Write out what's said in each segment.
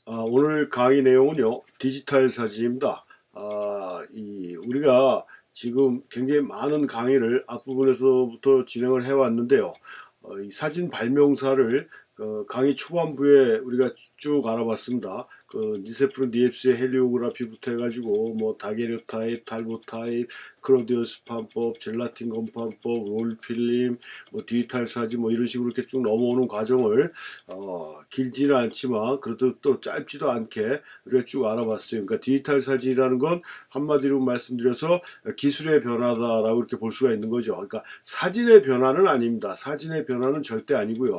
오늘 강의 내용은요, 디지털 사진입니다. 우리가 지금 굉장히 많은 강의를 앞부분에서부터 진행을 해왔는데요. 이 사진 발명사를 강의 초반부에 우리가 쭉 알아봤습니다. 니세프론 니엡스의 헬리오그라피부터 해가지고 뭐 다게르타입, 탈보타입, 클로디우스 판법, 젤라틴 검판법, 롤필름, 뭐 디지털 사진 뭐 이런 식으로 이렇게 쭉 넘어오는 과정을 길지는 않지만 그래도 또 짧지도 않게 우리가 쭉 알아봤어요. 그러니까 디지털 사진이라는 건 한마디로 말씀드려서 기술의 변화다라고 이렇게 볼 수가 있는 거죠. 그러니까 사진의 변화는 아닙니다. 사진의 변화는 절대 아니고요.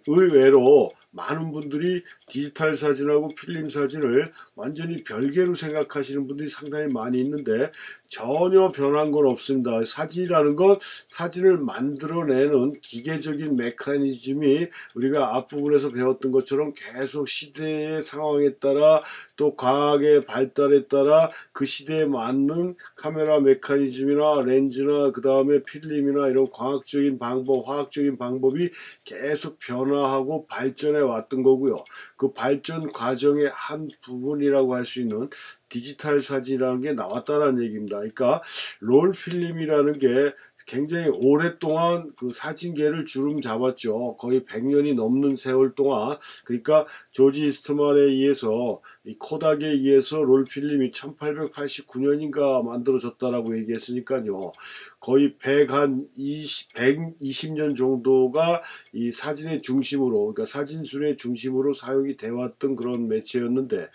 의외로 많은 분들이 디지털 사진하고 필름 사진을 완전히 별개로 생각하시는 분들이 상당히 많이 있는데 전혀 변한 건 없습니다. 사진이라는 건 사진을 만들어내는 기계적인 메커니즘이 우리가 앞부분에서 배웠던 것처럼 계속 시대의 상황에 따라 또 과학의 발달에 따라 그 시대에 맞는 카메라 메커니즘이나 렌즈나 그 다음에 필름이나 이런 과학적인 방법, 화학적인 방법이 계속 변화하고 발전해 왔던 거고요. 그 발전 과정의 한 부분이라고 할 수 있는 디지털 사진이라는 게 나왔다는 얘기입니다. 그러니까 롤 필름이라는 게 굉장히 오랫동안 그 사진계를 주름 잡았죠. 거의 100년이 넘는 세월 동안. 그러니까 조지 이스트만에 의해서 이 코닥에 의해서 롤필름이 1889년인가 만들어졌다라고 얘기했으니까요. 거의 120년 정도가 이 사진의 중심으로, 그러니까 사진순의 중심으로 사용이 되어 왔던 그런 매체였는데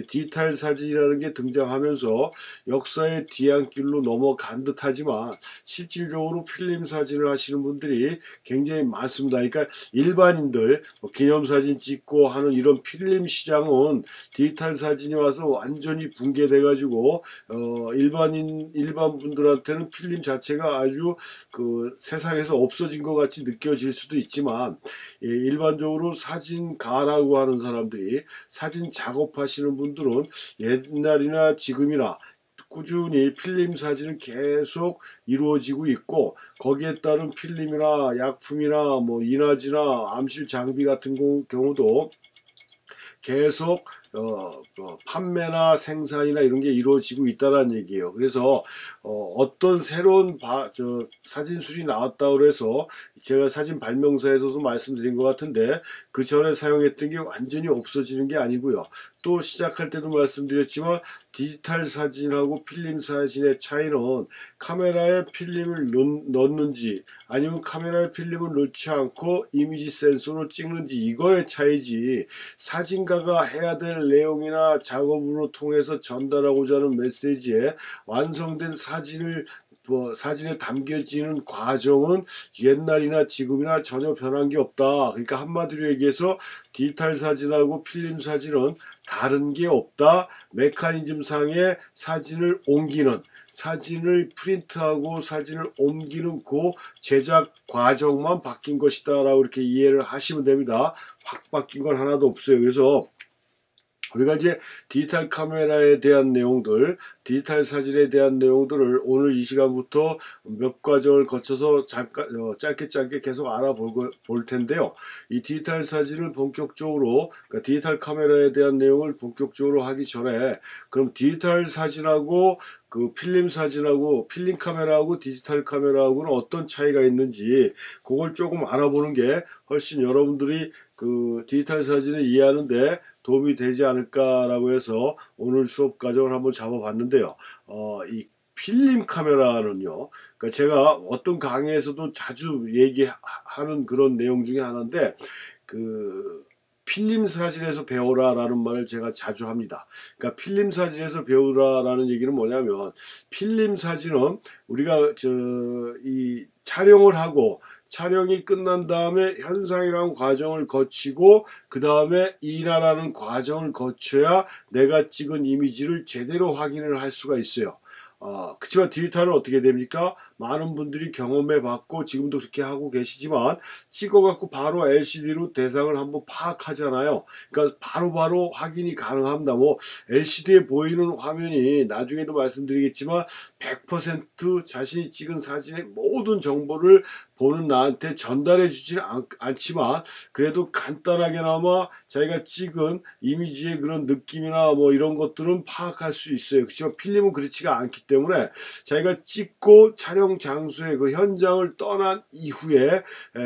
디지털 사진이라는 게 등장하면서 역사의 뒤안길로 넘어간 듯하지만 실질적으로 필름 사진을 하시는 분들이 굉장히 많습니다. 그러니까 일반인들 기념사진 찍고 하는 이런 필름 시장은 디지털 사진이 와서 완전히 붕괴돼 가지고 일반 분들한테는 필름 자체가 아주 그 세상에서 없어진 것 같이 느껴질 수도 있지만 일반적으로 사진가라고 하는 사람들이 사진 작업하시는 분들은 옛날이나 지금이나 꾸준히 필름 사진은 계속 이루어지고 있고 거기에 따른 필름이나 약품이나 뭐 인화지나 암실 장비 같은 경우도 계속 판매나 생산이나 이런 게 이루어지고 있다는 얘기예요. 그래서 어떤 새로운 사진술이 나왔다고 그래서 제가 사진 발명사에서도 말씀드린 것 같은데 그 전에 사용했던 게 완전히 없어지는 게 아니고요. 또 시작할 때도 말씀드렸지만 디지털 사진하고 필름 사진의 차이는 카메라에 필름을 넣는지 아니면 카메라에 필름을 넣지 않고 이미지 센서로 찍는지 이거의 차이지 사진가가 해야 될 내용이나 작업으로 통해서 전달하고자 하는 메시지에 완성된 사진에 담겨지는 과정은 옛날이나 지금이나 전혀 변한 게 없다. 그러니까 한마디로 얘기해서 디지털 사진하고 필름 사진은 다른 게 없다. 메커니즘 상의 사진을 프린트하고 사진을 옮기는 그 제작 과정만 바뀐 것이다 라고 이렇게 이해를 하시면 됩니다. 확 바뀐 건 하나도 없어요. 그래서 우리가 이제 디지털 카메라에 대한 내용들, 디지털 사진에 대한 내용들을 오늘 이 시간부터 몇 과정을 거쳐서 잠깐 짧게 계속 알아볼 텐데요. 이 디지털 사진을 본격적으로, 그러니까 디지털 카메라에 대한 내용을 본격적으로 하기 전에 그럼 디지털 사진하고 그 필름 사진하고 필름 카메라하고 디지털 카메라하고는 어떤 차이가 있는지 그걸 조금 알아보는 게 훨씬 여러분들이 그 디지털 사진을 이해하는데 도움이 되지 않을까라고 해서 오늘 수업 과정을 한번 잡아봤는데요. 이 필름 카메라는요, 그러니까 제가 어떤 강의에서도 자주 얘기하는 그런 내용 중에 하나인데, 그 필름 사진에서 배워라라는 말을 제가 자주 합니다. 그러니까 필름 사진에서 배우라라는 얘기는 뭐냐면, 필름 사진은 우리가 이 촬영을 하고 촬영이 끝난 다음에 현상이라는 과정을 거치고 그 다음에 인화라는 과정을 거쳐야 내가 찍은 이미지를 제대로 확인을 할 수가 있어요. 그치만 디지털은 어떻게 됩니까? 많은 분들이 경험해 봤고 지금도 그렇게 하고 계시지만 찍어갖고 바로 LCD로 대상을 한번 파악하잖아요. 그러니까 바로바로 확인이 가능합니다. 뭐 LCD에 보이는 화면이 나중에도 말씀드리겠지만 100% 자신이 찍은 사진의 모든 정보를 보는 나한테 전달해 주지는 않지만 그래도 간단하게나마 자기가 찍은 이미지의 그런 느낌이나 뭐 이런 것들은 파악할 수 있어요. 그렇지만 필름은 그렇지가 않기 때문에 자기가 찍고 촬영 장소에 그 현장을 떠난 이후에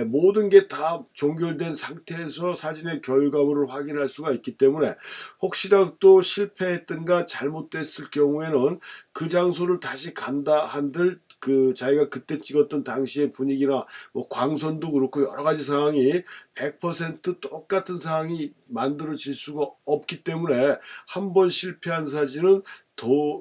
모든 게 다 종결된 상태에서 사진의 결과물을 확인할 수가 있기 때문에 혹시라도 실패했든가 잘못됐을 경우에는 그 장소를 다시 간다 한들 자기가 그때 찍었던 당시의 분위기나 뭐 광선도 그렇고 여러 가지 상황이 100% 똑같은 상황이 만들어질 수가 없기 때문에 한 번 실패한 사진은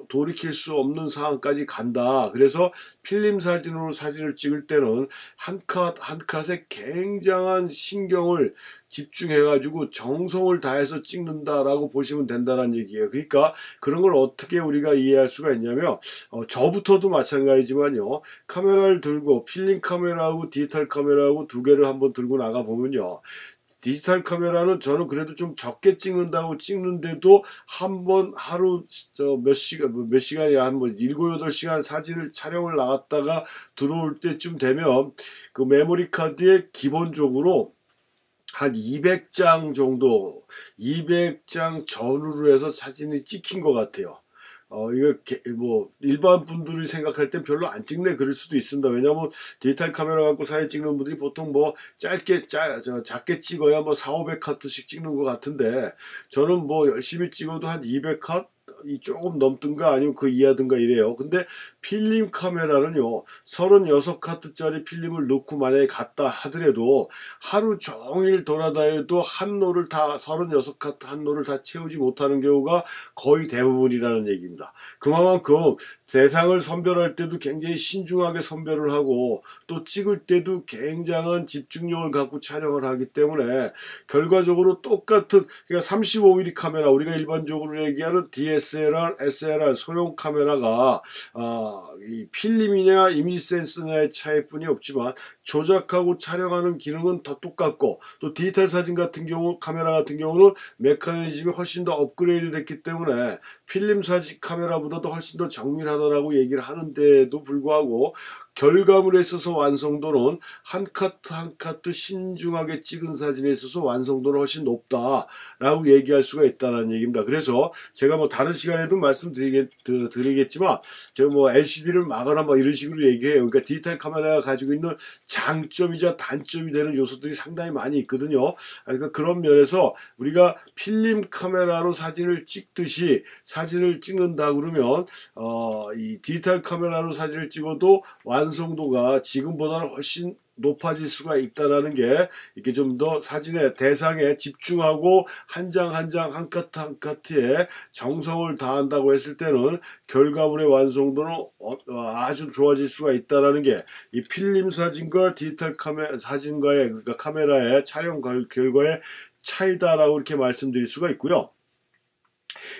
돌이킬 수 없는 상황까지 간다. 그래서 필름 사진으로 사진을 찍을 때는 한 컷 한 컷에 굉장한 신경을 집중해가지고 정성을 다해서 찍는다라고 보시면 된다는 얘기예요. 그러니까 그런 걸 어떻게 우리가 이해할 수가 있냐면 저부터도 마찬가지지만요. 카메라를 들고 필름 카메라하고 디지털 카메라하고 두 개를 한번 들고 나가 보면요. 디지털 카메라는 저는 그래도 좀 적게 찍는다고 찍는데도 한 번 하루 몇 시간이 한 번 7, 8시간 사진을 촬영을 나갔다가 들어올 때쯤 되면 그 메모리 카드에 기본적으로 한 200장 정도 200장 전후로 해서 사진이 찍힌 것 같아요. 이거 뭐 일반 분들이 생각할 땐 별로 안 찍네 그럴 수도 있습니다. 왜냐면 디지털 카메라 갖고 사진 찍는 분들이 보통 뭐 작게 찍어야 뭐 4, 500카트씩 찍는 것 같은데 저는 뭐 열심히 찍어도 한 200컷 이 조금 넘든가 아니면 그 이하든가 이래요. 근데 필름 카메라는요 36카트짜리 필름을 넣고 만약에 갔다 하더라도 하루 종일 돌아다녀도 한 롤을 다 36카트 한 롤을 다 채우지 못하는 경우가 거의 대부분이라는 얘기입니다. 그만큼 대상을 선별할 때도 굉장히 신중하게 선별을 하고 또 찍을 때도 굉장한 집중력을 갖고 촬영을 하기 때문에 결과적으로 똑같은 그러니까 35mm 카메라 우리가 일반적으로 얘기하는 DSLR, SLR 소형 카메라가 이 필름이냐 이미지 센서냐의 차이뿐이 없지만 조작하고 촬영하는 기능은 다 똑같고 또 디지털 사진 같은 경우 카메라 같은 경우는 메커니즘이 훨씬 더 업그레이드 됐기 때문에 필름 사진 카메라보다도 훨씬 더 정밀하다라고 얘기를 하는데도 불구하고 결과물에 있어서 완성도는 한 카트 한 카트 신중하게 찍은 사진에 있어서 완성도는 훨씬 높다라고 얘기할 수가 있다는 얘기입니다. 그래서 제가 뭐 다른 시간에도 말씀드리겠지만 제가 뭐 LCD를 막거나 뭐 이런 식으로 얘기해요. 그러니까 디지털 카메라가 가지고 있는 장점이자 단점이 되는 요소들이 상당히 많이 있거든요. 그러니까 그런 면에서 우리가 필름 카메라로 사진을 찍듯이 사진을 찍는다 그러면 이 디지털 카메라로 사진을 찍어도 완성도가 지금보다는 훨씬 높아질 수가 있다라는 게 이렇게 좀 더 사진의 대상에 집중하고 한 장 한 장 한 카트 한 카트에 정성을 다한다고 했을 때는 결과물의 완성도는 아주 좋아질 수가 있다라는 게 이 필름 사진과 디지털 사진과의 그러니까 카메라의 촬영 결과의 차이다라고 이렇게 말씀드릴 수가 있고요.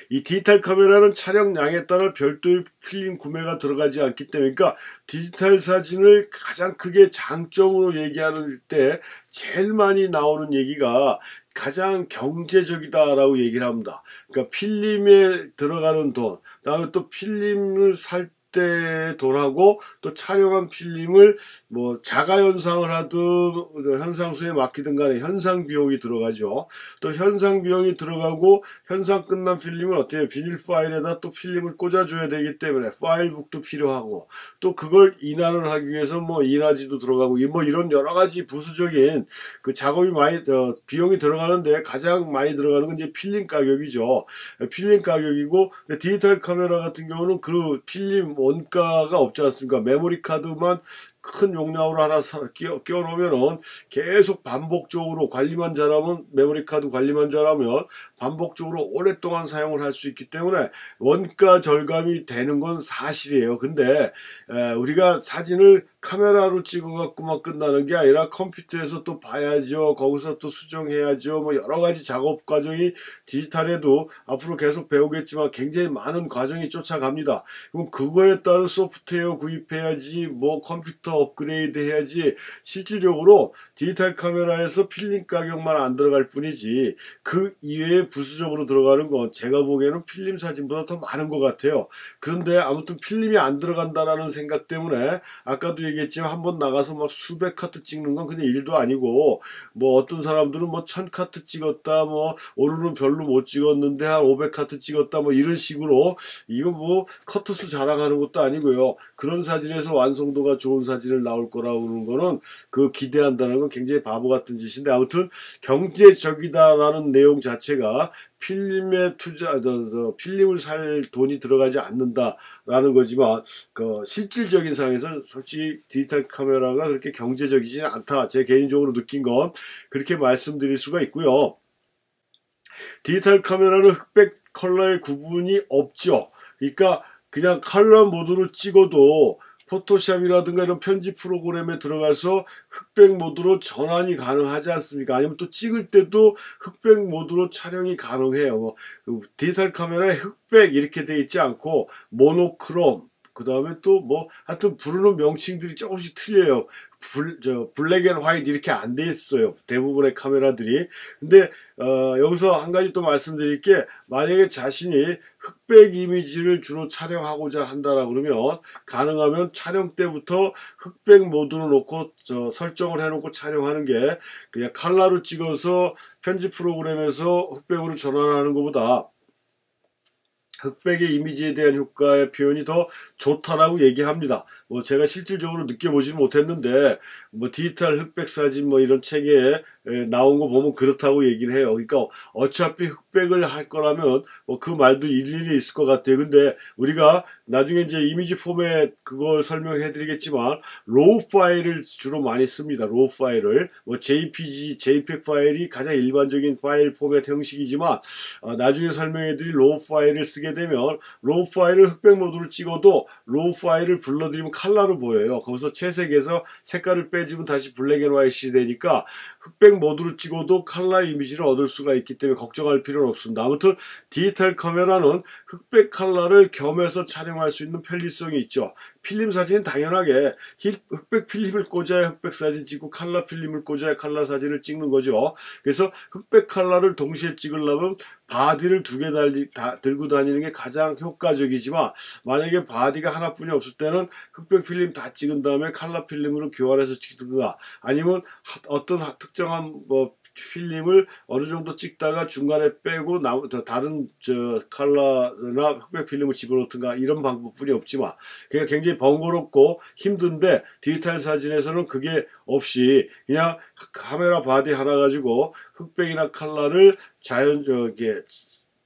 이 디지털 카메라는 촬영량에 따라 별도의 필름 구매가 들어가지 않기 때문에 그러니까 디지털 사진을 가장 크게 장점으로 얘기할 때 제일 많이 나오는 얘기가 가장 경제적이다라고 얘기를 합니다. 그러니까 필름에 들어가는 돈, 그다음에 또 필름을 살 때 돈하고 또 촬영한 필름을 뭐 자가 현상을 하든 현상수에 맡기든 간에 현상 비용이 들어가죠. 또 현상 비용이 들어가고 현상 끝난 필름은 어때요? 비닐 파일에다 또 필름을 꽂아줘야 되기 때문에 파일북도 필요하고 또 그걸 인화를 하기 위해서 뭐 인화지도 들어가고 뭐 이런 여러 가지 부수적인 그 작업이 많이 비용이 들어가는데 가장 많이 들어가는 건 이제 필름 가격이죠. 필름 가격이고 디지털 카메라 같은 경우는 그 필름 원가가 없지 않습니까? 메모리 카드만 큰 용량으로 하나 끼워 놓으면은 계속 반복적으로 관리만 잘하면, 메모리 카드 관리만 잘하면 반복적으로 오랫동안 사용을 할 수 있기 때문에 원가 절감이 되는 건 사실이에요. 근데 우리가 사진을 카메라로 찍어갖고만 끝나는 게 아니라 컴퓨터에서 또 봐야죠. 거기서 또 수정해야죠. 뭐 여러 가지 작업 과정이 디지털에도 앞으로 계속 배우겠지만 굉장히 많은 과정이 쫓아갑니다. 그럼 그거에 따른 소프트웨어 구입해야지, 뭐 컴퓨터 업그레이드 해야지. 실질적으로 디지털 카메라에서 필름 가격만 안 들어갈 뿐이지 그 이외에 부수적으로 들어가는 건 제가 보기에는 필름 사진보다 더 많은 것 같아요. 그런데 아무튼 필름이 안 들어간다라는 생각 때문에 아까도 얘기했지만 한번 나가서 뭐 수백 카트 찍는 건 그냥 일도 아니고, 뭐 어떤 사람들은 뭐 1000카트 찍었다, 뭐 오늘은 별로 못 찍었는데 한 500카트 찍었다, 뭐 이런 식으로. 이거 뭐 커트수 자랑하는 것도 아니고요. 그런 사진에서 완성도가 좋은 사진을 나올 거라고 하는 거는 그 기대한다는 건 굉장히 바보 같은 짓인데, 아무튼 경제적이다라는 내용 자체가 필름에 필름을 살 돈이 들어가지 않는다라는 거지만, 그 실질적인 상황에서 솔직히 디지털 카메라가 그렇게 경제적이지는 않다. 제 개인적으로 느낀 건 그렇게 말씀드릴 수가 있고요. 디지털 카메라는 흑백 컬러의 구분이 없죠. 그러니까 그냥 컬러 모드로 찍어도 포토샵이라든가 이런 편집 프로그램에 들어가서 흑백 모드로 전환이 가능하지 않습니까? 아니면 또 찍을 때도 흑백 모드로 촬영이 가능해요. 디지털 카메라에 흑백 이렇게 돼 있지 않고 모노크롬, 그 다음에 또 뭐 하여튼 부르는 명칭들이 조금씩 틀려요. 블랙 앤 화이트 이렇게 안 돼 있어요, 대부분의 카메라들이. 근데 여기서 한 가지 또 말씀드릴 게, 만약에 자신이 흑백 이미지를 주로 촬영하고자 한다라 그러면 가능하면 촬영 때부터 흑백 모드로 놓고 설정을 해놓고 촬영하는 게, 그냥 칼라로 찍어서 편집 프로그램에서 흑백으로 전환하는 것보다 흑백의 이미지에 대한 효과의 표현이 더 좋다라고 얘기합니다. 뭐 제가 실질적으로 느껴보지는 못했는데, 뭐 디지털 흑백 사진 뭐 이런 책에 나온 거 보면 그렇다고 얘기를 해요. 그러니까 어차피 흑백을 할 거라면 뭐 그 말도 일리는 있을 것 같아요. 근데 우리가 나중에 이제 이미지 포맷 그걸 설명해 드리겠지만, 로우 파일을 주로 많이 씁니다. 로우 파일을. 뭐 JPG, JPEG 파일이 가장 일반적인 파일 포맷 형식이지만, 나중에 설명해 드릴 로우 파일을 쓰게 되면, 로우 파일을 흑백 모드로 찍어도 로우 파일을 불러들이면 컬러로 보여요. 거기서 채색에서 색깔을 빼주면 다시 블랙 앤 화이트이 되니까 흑백 모드로 찍어도 컬러 이미지를 얻을 수가 있기 때문에 걱정할 필요는 없습니다. 아무튼 디지털 카메라는 흑백 컬러를 겸해서 촬영할 수 있는 편리성이 있죠. 필름 사진은 당연하게 흑백 필름을 꽂아야 흑백 사진 찍고 컬러 필름을 꽂아야 컬러 사진을 찍는 거죠. 그래서 흑백 컬러를 동시에 찍으려면 바디를 두 개 들고 다니는 게 가장 효과적이지만, 만약에 바디가 하나뿐이 없을 때는 흑백 필름 다 찍은 다음에 컬러 필름으로 교환해서 찍든가, 아니면 어떤 특정한 뭐 필름을 어느 정도 찍다가 중간에 빼고 다른 컬러나 흑백 필름을 집어넣든가, 이런 방법뿐이 없지만 그게 굉장히 번거롭고 힘든데, 디지털 사진에서는 그게 없이 그냥 카메라 바디 하나 가지고 흑백이나 컬러를 자연스럽게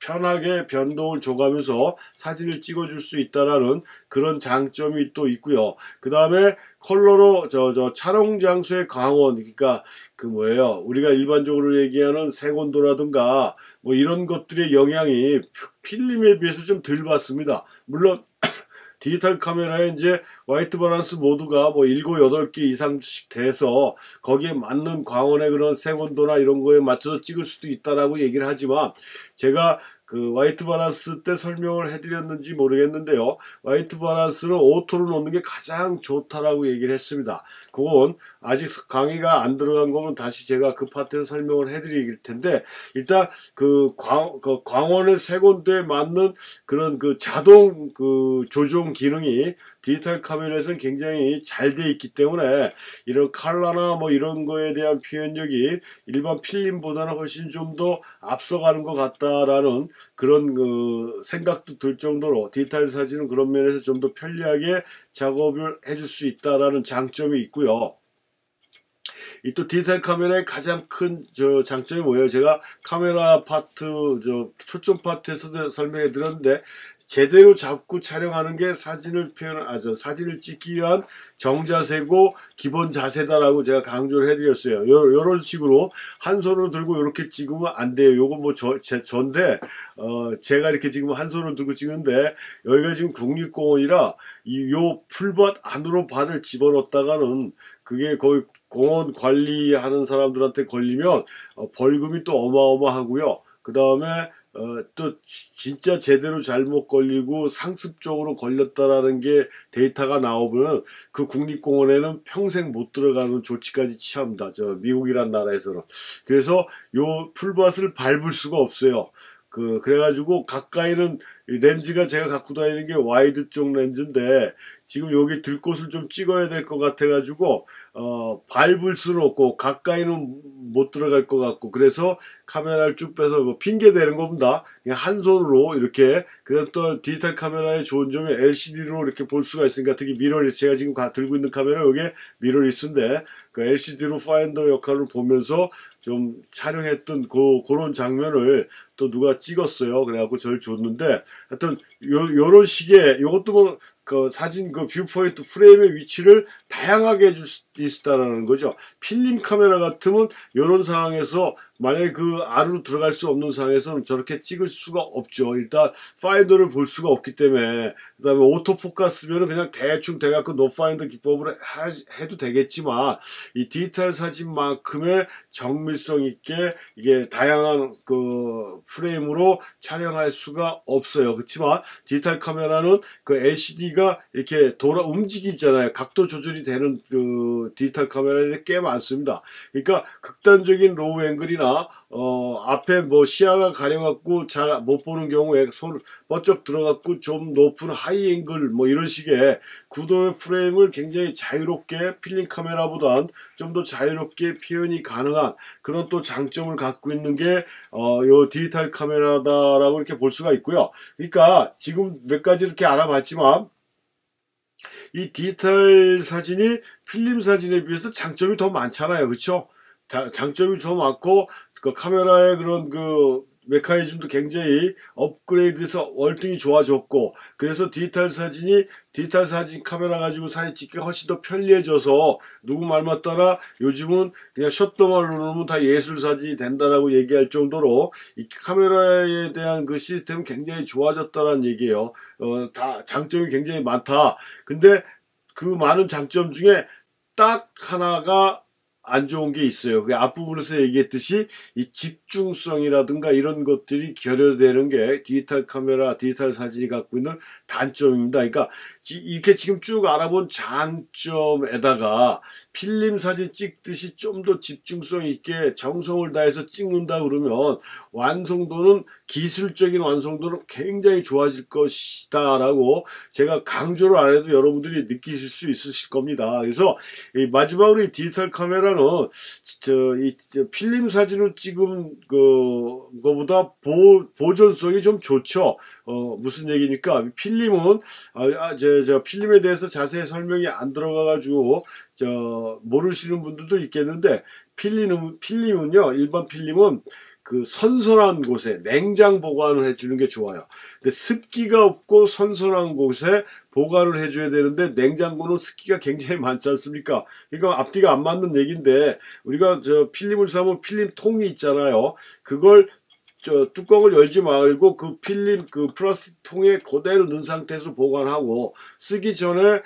편하게 변동을 줘가면서 사진을 찍어줄 수 있다라는 그런 장점이 또 있고요. 그 다음에 컬러로 촬영 장소의 광원, 그러니까 그 뭐예요, 우리가 일반적으로 얘기하는 색온도라든가 뭐 이런 것들의 영향이 필름에 비해서 좀 덜 받습니다. 물론 디지털 카메라에 이제 화이트 밸런스 모드가 뭐 7, 8개 이상씩 돼서 거기에 맞는 광원의 그런 색온도나 이런 거에 맞춰서 찍을 수도 있다라고 얘기를 하지만, 제가 그 화이트 밸런스 때 설명을 해드렸는지 모르겠는데요. 화이트 밸런스는 오토로 놓는 게 가장 좋다라고 얘기를 했습니다. 그건 아직 강의가 안 들어간 거면 다시 제가 그 파트에서 설명을 해드릴 텐데, 일단 그 광원의 색온도에 맞는 그런 그 자동 그 조정 기능이 디지털 카메라에서는 굉장히 잘 돼 있기 때문에 이런 컬러나 뭐 이런 거에 대한 표현력이 일반 필름보다는 훨씬 좀 더 앞서가는 것 같다라는 그런 그 생각도 들 정도로 디지털 사진은 그런 면에서 좀 더 편리하게 작업을 해줄 수 있다라는 장점이 있고요. 이 또 디지털 카메라의 가장 큰 장점이 뭐예요? 제가 카메라 파트 초점 파트에서도 설명해 드렸는데, 제대로 잡고 촬영하는 게 사진을 사진을 찍기 위한 정자세고 기본 자세다라고 제가 강조를 해드렸어요. 요런 식으로 한 손으로 들고 이렇게 찍으면 안 돼요. 요거 뭐 전데 제가 이렇게 지금 한 손으로 들고 찍는데 여기가 지금 국립공원이라 요 풀밭 안으로 발을 집어넣었다가는 그게 거의 공원 관리하는 사람들한테 걸리면 벌금이 또 어마어마하고요. 그 다음에 또 진짜 제대로 잘못 걸리고 상습적으로 걸렸다라는 게 데이터가 나오면 그 국립공원에는 평생 못 들어가는 조치까지 취합니다. 저 미국이란 나라에서는. 그래서 요 풀밭을 밟을 수가 없어요. 그래가지고 가까이는 렌즈가 제가 갖고 다니는 게 와이드 쪽 렌즈인데 지금 여기 들꽃을 좀 찍어야 될 것 같아가지고 밟을 수는 없고 가까이는 못 들어갈 것 같고 그래서 카메라를 쭉 빼서 뭐 핑계 대는 겁니다. 그냥 한 손으로 이렇게. 그래서 또 디지털 카메라의 좋은 점이 LCD로 이렇게 볼 수가 있으니까 특히 미러리스 제가 지금 들고 있는 카메라 여기에 미러리스인데 그 LCD로 파인더 역할을 보면서 좀 촬영했던 그런 장면을 또 누가 찍었어요. 그래갖고 저를 줬는데 하여튼 요런 식의 요것도 뭐 그 사진 그 뷰포인트 프레임의 위치를 다양하게 해줄 수 있다라는 거죠. 필름 카메라 같으면 이런 상황에서 만약에 그 안으로 들어갈 수 없는 상황에서는 저렇게 찍을 수가 없죠. 일단 파인더를 볼 수가 없기 때문에. 그 다음에 오토포커스면 그냥 대충 돼갖고 노파인더 기법으로 해도 되겠지만 이 디지털 사진만큼의 정밀성 있게 이게 다양한 그 프레임으로 촬영할 수가 없어요. 그렇지만 디지털 카메라는 그 LCD가 이렇게 움직이잖아요. 각도 조절이 되는 그 디지털 카메라들이 꽤 많습니다. 그러니까 극단적인 로우 앵글이나 앞에 뭐 시야가 가려갖고 잘 못 보는 경우에 손을 번쩍 들어갖고 좀 높은 하이 앵글 뭐 이런 식의 구도의 프레임을 굉장히 자유롭게 필름 카메라보단 좀 더 자유롭게 표현이 가능한 그런 또 장점을 갖고 있는 게 요 디지털 카메라다라고 이렇게 볼 수가 있고요. 그러니까 지금 몇 가지 이렇게 알아봤지만 이 디지털 사진이 필름 사진에 비해서 장점이 더 많잖아요. 그렇죠? 장점이 더 많고 그 카메라의 그런 그 메커니즘도 굉장히 업그레이드해서 월등히 좋아졌고 그래서 디지털 사진 카메라 가지고 사진 찍기가 훨씬 더 편리해져서 누구 말만 따라 요즘은 그냥 셧더만 누르면 다 예술 사진이 된다라고 얘기할 정도로 이 카메라에 대한 그 시스템은 굉장히 좋아졌다는 얘기예요. 다 장점이 굉장히 많다. 근데 그 많은 장점 중에 딱 하나가 안 좋은 게 있어요. 그 앞부분에서 얘기했듯이 이 집중성이라든가 이런 것들이 결여되는 게 디지털 카메라, 디지털 사진이 갖고 있는 단점입니다. 그러니까 이렇게 지금 쭉 알아본 장점에다가 필름 사진 찍듯이 좀 더 집중성 있게 정성을 다해서 찍는다 그러면 완성도는 기술적인 완성도는 굉장히 좋아질 것이다 라고 제가 강조를 안 해도 여러분들이 느끼실 수 있으실 겁니다. 그래서 마지막으로 이 디지털 카메라는 필름 사진을 찍은 거보다 보존성이 좀 좋죠. 무슨 얘기니까 필름은 필름에 대해서 자세히 설명이 안 들어가가지고 모르시는 분들도 있겠는데 필름은요 일반 필름은 그 선선한 곳에 냉장 보관을 해주는 게 좋아요. 근데 습기가 없고 선선한 곳에 보관을 해줘야 되는데 냉장고는 습기가 굉장히 많지 않습니까? 그러니까 앞뒤가 안 맞는 얘기인데 우리가 필름을 사면 필름 통이 있잖아요. 그걸 뚜껑을 열지 말고 그 필름 플라스틱 통에 그대로 넣은 상태에서 보관하고 쓰기 전에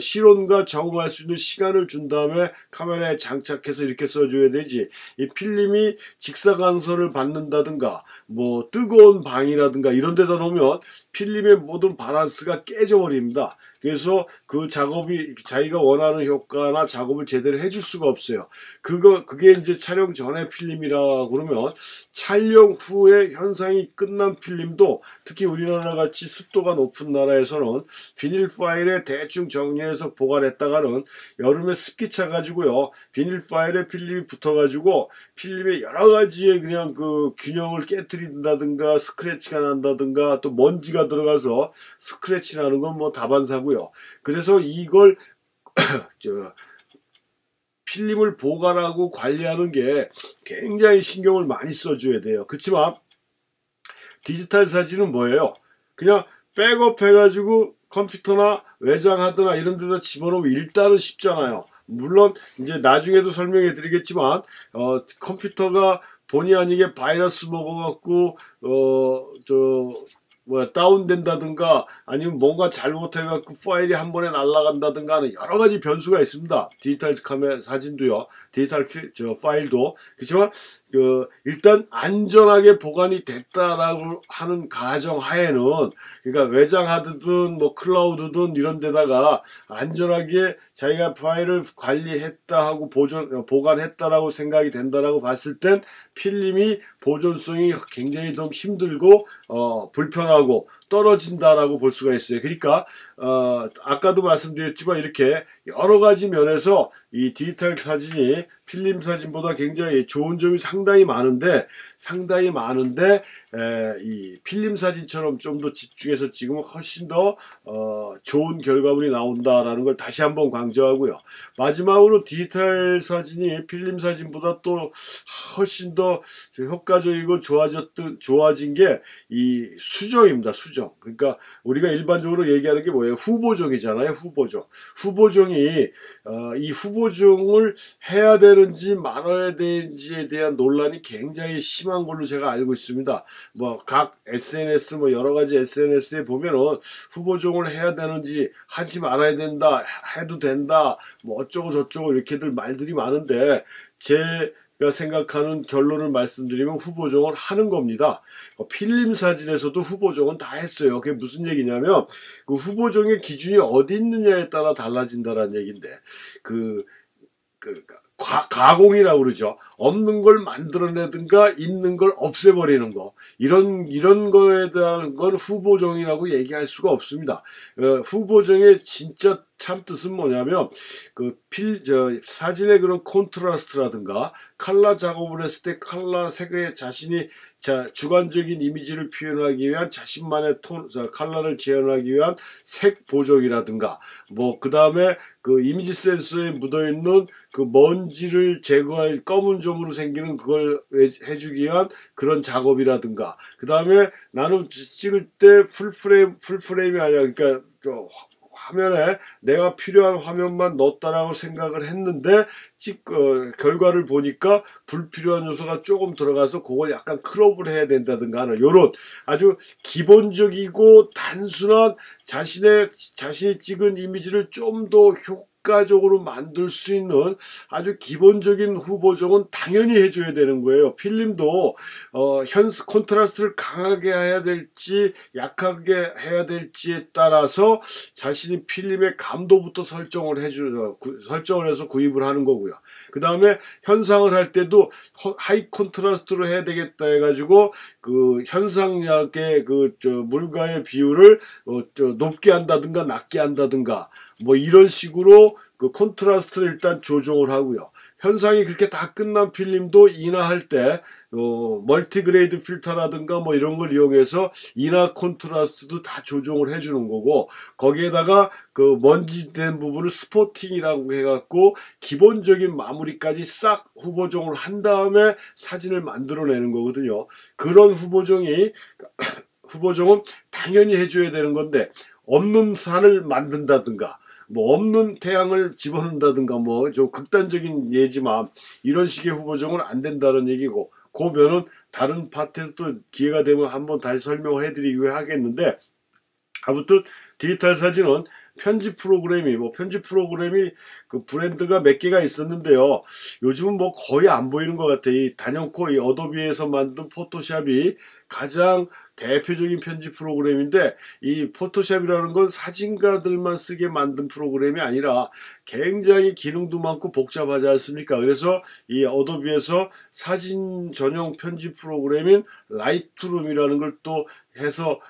실온과 적응할 수 있는 시간을 준 다음에 카메라에 장착해서 이렇게 써줘야 되지. 이 필름이 직사광선을 받는다든가 뭐 뜨거운 방이라든가 이런 데다 놓으면 필름의 모든 밸런스가 깨져버립니다. 그래서 그 작업이 자기가 원하는 효과나 작업을 제대로 해줄 수가 없어요. 그게 이제 촬영 전에 필름이라 그러면 촬영 후에 현상이 끝난 필름도 특히 우리나라 같이 습도가 높은 나라에서는 비닐 파일에 대충 정리해서 보관했다가는 여름에 습기 차 가지고요 비닐 파일에 필름이 붙어 가지고 필름에 여러 가지의 그냥 그 균형을 깨뜨린다든가 스크래치가 난다든가 또 먼지가 들어가서 스크래치 나는 건 뭐 다반사고요. 그래서 이걸 필름을 보관하고 관리하는 게 굉장히 신경을 많이 써줘야 돼요. 그렇지만 디지털 사진은 뭐예요? 그냥 백업 해가지고 컴퓨터나 외장하드나 이런 데다 집어넣으면 일단은 쉽잖아요. 물론 이제 나중에도 설명해 드리겠지만 컴퓨터가 본의 아니게 바이러스 먹어갖고 다운된다든가 아니면 뭔가 잘못해갖고 파일이 한 번에 날아간다든가 하는 여러 가지 변수가 있습니다. 디지털 카메라 사진도요, 디지털 파일도. 그렇지만 일단 안전하게 보관이 됐다라고 하는 가정 하에는, 그러니까 외장 하드든 뭐 클라우드든 이런 데다가 안전하게 자기가 파일을 관리했다 하고 보관했다라고 생각이 된다라고 봤을 땐 필름이 보존성이 굉장히 좀 힘들고 불편하고 떨어진다라고 볼 수가 있어요. 그러니까 아까도 말씀드렸지만 이렇게 여러 가지 면에서 이 디지털 사진이 필름 사진보다 굉장히 좋은 점이 상당히 많은데 이 필름 사진처럼 좀 더 집중해서 찍으면 훨씬 더 좋은 결과물이 나온다라는 걸 다시 한번 강조하고요. 마지막으로 디지털 사진이 필름 사진보다 또 훨씬 더 효과적이고 좋아진 게 이 수정입니다. 수정. 그러니까 우리가 일반적으로 얘기하는 게 뭐예요? 후보정이잖아요. 후보정이 이 후보정을 해야 되는지 말아야 되는지에 대한 논란이 굉장히 심한 걸로 제가 알고 있습니다. 뭐 각 SNS 뭐 여러 가지 SNS에 보면은 후보정을 해야 되는지 하지 말아야 된다, 해도 된다, 뭐 어쩌고 저쩌고 이렇게들 말들이 많은데 제가 생각하는 결론을 말씀드리면 후보정을 하는 겁니다. 필름 사진에서도 후보정은 다 했어요. 그게 무슨 얘기냐면 그 후보정의 기준이 어디 있느냐에 따라 달라진다라는 얘기인데 가공이라고 그러죠. 없는 걸 만들어내든가 있는 걸 없애버리는 거. 이런 거에 대한 건 후보정이라고 얘기할 수가 없습니다. 후보정의 진짜 참 뜻은 뭐냐면 사진의 그런 콘트라스트라든가 컬러 작업을 했을 때 컬러 색의 자신이 주관적인 이미지를 표현하기 위한 자신만의 컬러를 재현하기 위한 색 보정이라든가 뭐 그 다음에 그 이미지 센서에 묻어있는 그 먼지를 제거할 검은 점으로 생기는 그걸 해주기 위한 그런 작업이라든가 그 다음에 나는 찍을 때 풀프레임이 아니라 그러니까 화면에 내가 필요한 화면만 넣었다라고 생각을 했는데 결과를 보니까 불필요한 요소가 조금 들어가서 그걸 약간 크롭을 해야 된다든가 하는 요런 아주 기본적이고 단순한 자신이 찍은 이미지를 좀 더 효과적으로 만들 수 있는 아주 기본적인 후보정은 당연히 해줘야 되는 거예요. 필름도 콘트라스트를 강하게 해야 될지 약하게 해야 될지에 따라서 자신이 필름의 감도부터 설정을 해서 구입을 하는 거고요. 그 다음에 현상을 할 때도 하이 콘트라스트로 해야 되겠다 해가지고 그 현상약의 물과의 비율을 높게 한다든가 낮게 한다든가 뭐 이런 식으로 그 콘트라스트를 일단 조정을 하고요. 현상이 그렇게 다 끝난 필름도 인화할 때 멀티그레이드 필터라든가 뭐 이런 걸 이용해서 인화 콘트라스트도 다 조정을 해주는 거고 거기에다가 그 먼지된 부분을 스포팅이라고 해갖고 기본적인 마무리까지 싹 후보정을 한 다음에 사진을 만들어내는 거거든요. 그런 후보정은 당연히 해줘야 되는 건데 없는 산을 만든다든가 뭐 없는 태양을 집어넣는다든가 뭐 좀 극단적인 예지만 이런 식의 후보정은 안 된다는 얘기고 그 면은 다른 파트에서 또 기회가 되면 한번 다시 설명을 해드리기로 하겠는데 아무튼 디지털 사진은 편집 프로그램이 그 브랜드가 몇 개가 있었는데요. 요즘은 뭐 거의 안 보이는 것 같아. 이 단연코 이 어도비에서 만든 포토샵이 가장 대표적인 편집 프로그램인데 이 포토샵이라는 건 사진가들만 쓰게 만든 프로그램이 아니라 굉장히 기능도 많고 복잡하지 않습니까? 그래서 이 어도비에서 사진 전용 편집 프로그램인 라이트룸이라는 걸 또 해서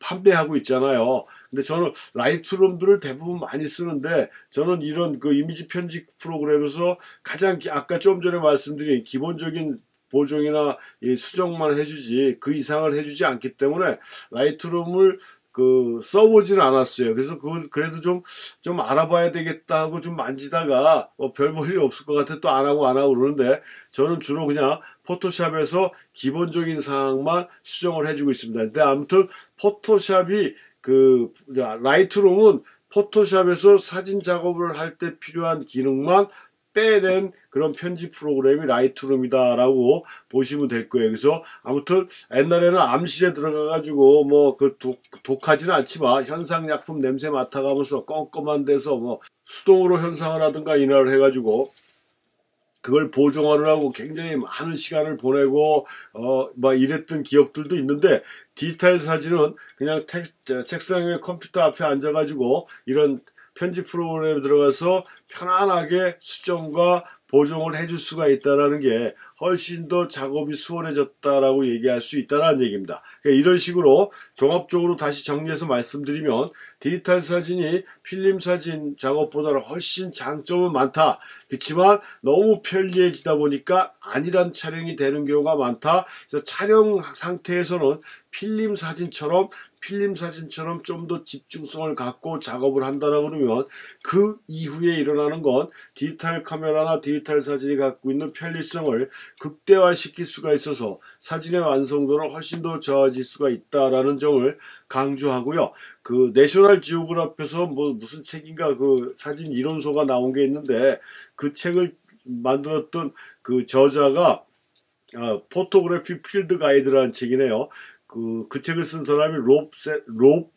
판매하고 있잖아요. 근데 저는 라이트룸들을 대부분 많이 쓰는데 저는 이런 그 이미지 편집 프로그램에서 가장 아까 좀 전에 말씀드린 기본적인 보정이나 수정만 해주지 그 이상을 해주지 않기 때문에 라이트룸을 써보지는 않았어요. 그래서 그래도 좀 알아봐야 되겠다 하고 좀 만지다가 별 볼 일 없을 것 같아 또 안 하고 그러는데, 저는 주로 그냥 포토샵에서 기본적인 사항만 수정을 해주고 있습니다. 근데 아무튼 포토샵이 라이트룸은 포토샵에서 사진 작업을 할 때 필요한 기능만 빼낸 그런 편집 프로그램이 라이트룸이다 라고 보시면 될 거예요. 그래서 아무튼 옛날에는 암실에 들어가 가지고 독하지는 않지만 현상약품 냄새 맡아가면서 껌껌한 데서 수동으로 현상을 하든가 인화를 해가지고 그걸 보정하느라고 굉장히 많은 시간을 보내고 막 이랬던 기억들도 있는데, 디지털 사진은 그냥 책상 위에 컴퓨터 앞에 앉아가지고 이런 편집 프로그램에 들어가서 편안하게 수정과 보정을 해줄 수가 있다는 게 훨씬 더 작업이 수월해졌다라고 얘기할 수 있다는 얘기입니다. 그러니까 이런 식으로 종합적으로 다시 정리해서 말씀드리면, 디지털 사진이 필름 사진 작업보다는 훨씬 장점은 많다. 그렇지만 너무 편리해지다 보니까 안일한 촬영이 되는 경우가 많다. 그래서 촬영 상태에서는 필름 사진처럼 좀 더 집중성을 갖고 작업을 한다라고 그러면, 그 이후에 일어나는 건 디지털 카메라나 디지털 사진이 갖고 있는 편리성을 극대화시킬 수가 있어서 사진의 완성도는 훨씬 더 좋아질 수가 있다라는 점을 강조하고요. 내셔널 지오그래피에서 무슨 책인가 사진 이론서가 나온 게 있는데, 그 책을 만들었던 저자가 포토그래피 필드 가이드라는 책이네요. 그 책을 쓴 사람이 롭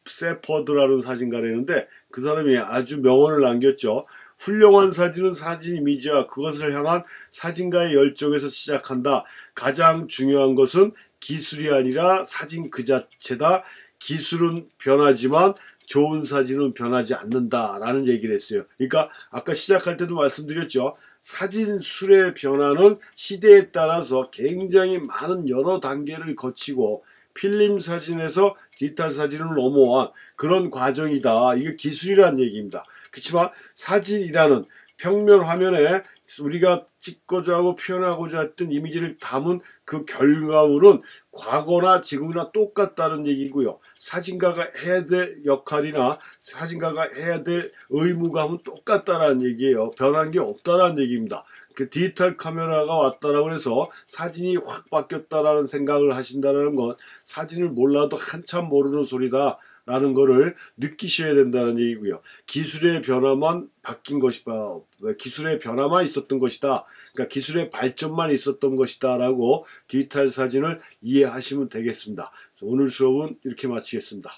세퍼드라는 사진가라는데, 그 사람이 아주 명언을 남겼죠. 훌륭한 사진은 사진 이미지와 그것을 향한 사진가의 열정에서 시작한다. 가장 중요한 것은 기술이 아니라 사진 그 자체다. 기술은 변하지만 좋은 사진은 변하지 않는다 라는 얘기를 했어요. 그러니까 아까 시작할 때도 말씀드렸죠. 사진술의 변화는 시대에 따라서 굉장히 많은 여러 단계를 거치고 필름 사진에서 디지털 사진을 넘어온 그런 과정이다. 이게 기술이라는 얘기입니다. 그렇지만 사진이라는 평면 화면에 우리가 찍고자 하고 표현하고자 했던 이미지를 담은 그 결과물은 과거나 지금이나 똑같다는 얘기고요. 사진가가 해야 될 역할이나 사진가가 해야 될 의무감은 똑같다는 얘기예요. 변한 게 없다는 얘기입니다. 디지털 카메라가 왔다라고 해서 사진이 확 바뀌었다라는 생각을 하신다는 건 사진을 몰라도 한참 모르는 소리다 라는 거를 느끼셔야 된다는 얘기고요. 기술의 변화만 바뀐 것이다. 기술의 변화만 있었던 것이다. 그러니까 기술의 발전만 있었던 것이다 라고 디지털 사진을 이해하시면 되겠습니다. 오늘 수업은 이렇게 마치겠습니다.